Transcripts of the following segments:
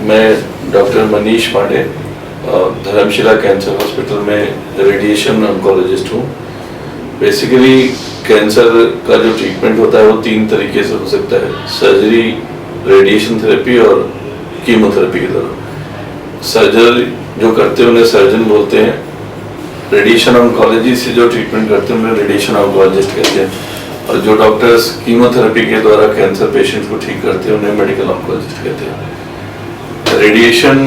मैं doctor Manish Pandey Dharamshila cancer hospital में radiation oncologist हूँ। बेसिकली कैंसर का जो ट्रीटमेंट होता है वो 3 तरीके से हो सकता है, सर्जरी, रेडिएशन थेरेपी और कीमोथेरेपी के द्वारा। सर्जरी जो करते हैं उन्हें सर्जन बोलते हैं, रेडिएशन ऑन्कोलॉजी से जो ट्रीटमेंट करते हैं उन्हें रेडिएशन ऑन्कोलॉजिस्ट कहते हैं, और जो डॉक्टर्स कीमोथेरेपी के द्वारा कैंसर पेशेंट को ठीक करते हैं उन्हें मेडिकल ऑन्कोलॉजिस्ट कहते हैं। रेडिएशन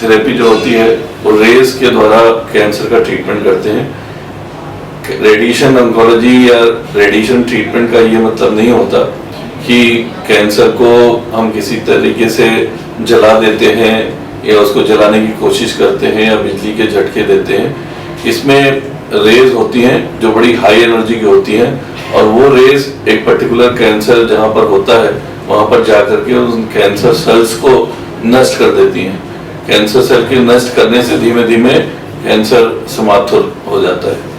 थेरेपी जो होती है वो रेज के द्वारा कैंसर का ट्रीटमेंट करते हैं। रेडिएशन ऑन्कोलॉजी या रेडिएशन ट्रीटमेंट का ये मतलब नहीं होता कि कैंसर को हम किसी तरीके से जला देते हैं या उसको जलाने की कोशिश करते हैं या बिजली के झटके देते हैं। इसमें रेज होती हैं जो बड़ी हाई एनर्जी की होती हैं, और वो रेज एक पर्टिकुलर कैंसर जहाँ पर होता है वहाँ पर जाकर के उन कैंसर सेल्स को नष्ट कर देती हैं। कैंसर सेल के नष्ट करने से धीमे धीमे कैंसर समाप्त हो जाता है।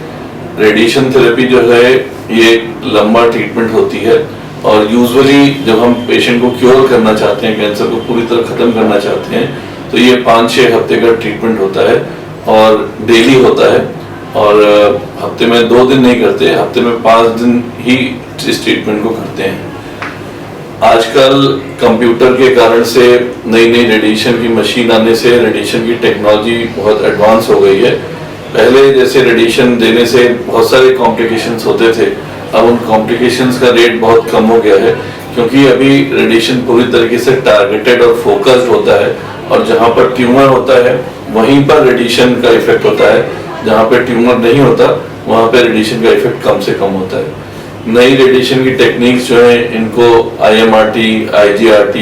रेडिएशन थेरेपी जो है ये लंबा ट्रीटमेंट होती है, और यूजुअली जब हम पेशेंट को क्योर करना चाहते हैं, कैंसर को पूरी तरह खत्म करना चाहते हैं, तो ये 5-6 हफ्ते का ट्रीटमेंट होता है और डेली होता है। और हफ्ते में 2 दिन नहीं करते, हफ्ते में 5 दिन ही इस ट्रीटमेंट को करते हैं। आजकल कंप्यूटर के कारण से नई रेडिएशन की मशीन आने से रेडिएशन की टेक्नोलॉजी बहुत एडवांस हो गई है। पहले जैसे रेडिएशन देने से बहुत सारे कॉम्प्लिकेशंस होते थे, अब उन कॉम्प्लिकेशंस का रेट बहुत कम हो गया है, क्योंकि अभी रेडिएशन पूरी तरीके से टारगेटेड और फोकस्ड होता है, और जहाँ पर ट्यूमर होता है वहीं पर रेडिएशन का इफेक्ट होता है, जहाँ पे ट्यूमर नहीं होता वहाँ पे रेडिएशन का इफेक्ट कम से कम होता है। नई रेडिएशन की टेक्निक्स जो है इनको IMRT, IGRT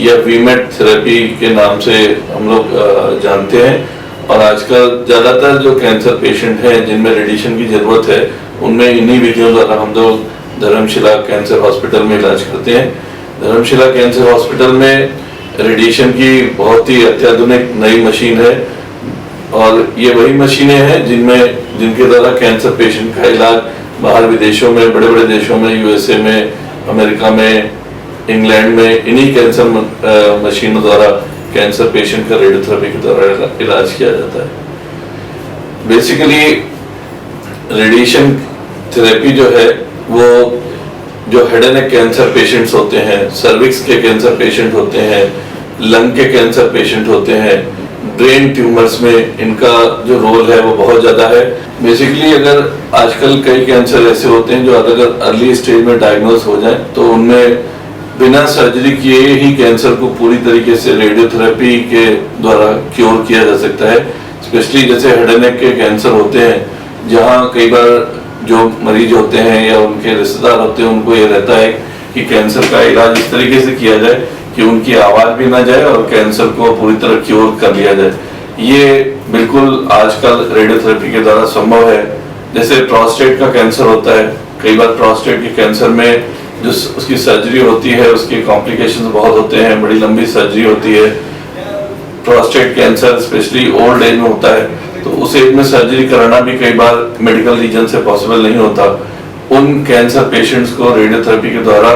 या VMET थेरेपी के नाम से हम लोग जानते हैं, और आजकल ज़्यादातर जो कैंसर पेशेंट हैं जिनमें रेडिएशन की ज़रूरत है उनमें इन्हीं विधियों द्वारा हम लोग धर्मशिला कैंसर हॉस्पिटल में इलाज करते हैं। धर्मशिला कैंसर हॉस्पिटल में रेडिएशन की बहुत ही अत्याधुनिक नई मशीन है, और ये वही मशीनें हैं जिनके द्वारा कैंसर पेशेंट का इलाज बाहर विदेशों में, बड़े बड़े देशों में, USA में, अमेरिका में, इंग्लैंड में इन्हीं कैंसर मशीनों द्वारा कैंसर पेशेंट का रेडियोथेरेपी के द्वारा इलाज किया जाता है। बेसिकली रेडिएशन थेरेपी जो है वो जो head and neck cancer patients होते हैं, सर्विक्स के कैंसर पेशेंट होते हैं, लंग के कैंसर पेशेंट होते हैं, ब्रेन ट्यूमर्स में इनका जो रोल है वो बहुत ज़्यादा है। बेसिकली अगर आजकल कई कैंसर ऐसे होते हैं जो अगर अर्ली स्टेज में डायग्नोज हो जाए तो उनमें बिना सर्जरी किए ही कैंसर को पूरी तरीके से रेडियोथेरेपी के द्वारा क्योर किया जा सकता है। स्पेशली जैसे हेड एंड नेक के कैंसर होते हैं, जहाँ कई बार जो मरीज होते हैं या उनके रिश्तेदार होते हैं उनको ये रहता है कि कैंसर का इलाज इस तरीके से किया जाए कि उनकी आवाज़ भी ना जाए और कैंसर को पूरी तरह क्योर कर लिया जाए। ये बिल्कुल आजकल रेडियोथेरेपी के द्वारा संभव है। जैसे प्रोस्टेट का कैंसर होता है, कई बार प्रोस्टेट के कैंसर में जो उसकी सर्जरी होती है उसके कॉम्प्लिकेशंस बहुत होते हैं, बड़ी लंबी सर्जरी होती है। Prostate cancer specially old age में होता है, तो उस एज में सर्जरी कराना भी कई बार मेडिकल रीजन से पॉसिबल नहीं होता। उन कैंसर पेशेंट्स को रेडियोथेरेपी के द्वारा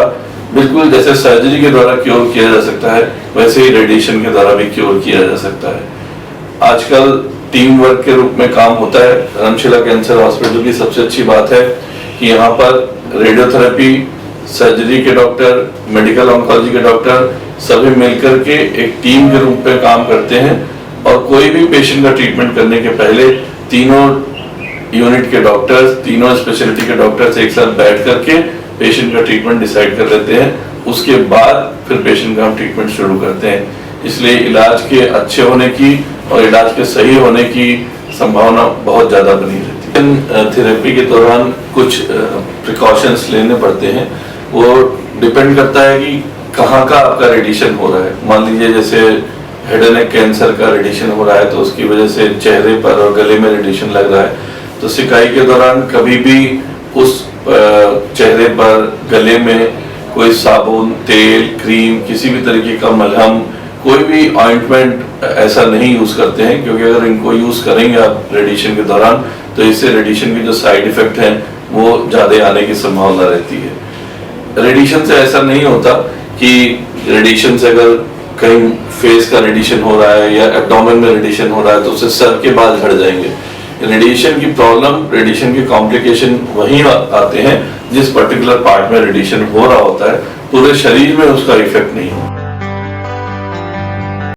बिल्कुल जैसे सर्जरी के द्वारा क्योर किया जा सकता है, वैसे ही रेडिएशन के द्वारा भी क्योर किया जा सकता है। आजकल टीम वर्क के रूप में काम होता है। धर्मशिला कैंसर हॉस्पिटल की सबसे अच्छी बात है कि यहाँ पर रेडियोथेरेपी, सर्जरी के डॉक्टर, मेडिकल ऑन्कोलॉजी के डॉक्टर सभी मिलकर के एक टीम के रूप में काम करते हैं, और कोई भी पेशेंट का ट्रीटमेंट करने के पहले तीनों यूनिट के डॉक्टर्स, तीनों स्पेशलिटी के डॉक्टर्स एक साथ बैठ करके पेशेंट का ट्रीटमेंट डिसाइड कर लेते हैं। उसके बाद फिर पेशेंट का हम ट्रीटमेंट शुरू करते हैं। इसलिए इलाज के अच्छे होने की और इलाज के सही होने की संभावना बहुत ज़्यादा बनी रहती है। थेरेपी के दौरान कुछ प्रिकॉशंस लेने पड़ते हैं, वो डिपेंड करता है कि कहाँ का आपका रेडिएशन हो रहा है। मान लीजिए जैसे हेड एंड नेक कैंसर का रेडिएशन हो रहा है तो उसकी वजह से चेहरे पर और गले में रेडिएशन लग रहा है, तो सिकाई के दौरान कभी भी उस चेहरे पर, गले में कोई साबुन, तेल, क्रीम, किसी भी तरीके का मलहम, कोई भी ऑइंटमेंट ऐसा नहीं यूज करते हैं, क्योंकि अगर इनको यूज करेंगे आप रेडिएशन के दौरान तो इससे रेडिएशन के जो साइड इफेक्ट हैं वो ज़्यादा आने की संभावना रहती है। रेडिएशन से ऐसा नहीं होता कि रेडिएशन से अगर कहीं फेस का रेडिएशन हो रहा है या एब्डोमेन में रेडिएशन हो रहा है तो उससे सर के बाल झड़ जाएंगे। रेडिएशन की प्रॉब्लम, रेडिएशन के कॉम्प्लिकेशन वहीं आते हैं जिस पर्टिकुलर पार्ट में रेडिएशन हो रहा होता है, पूरे शरीर में उसका इफेक्ट नहीं होता।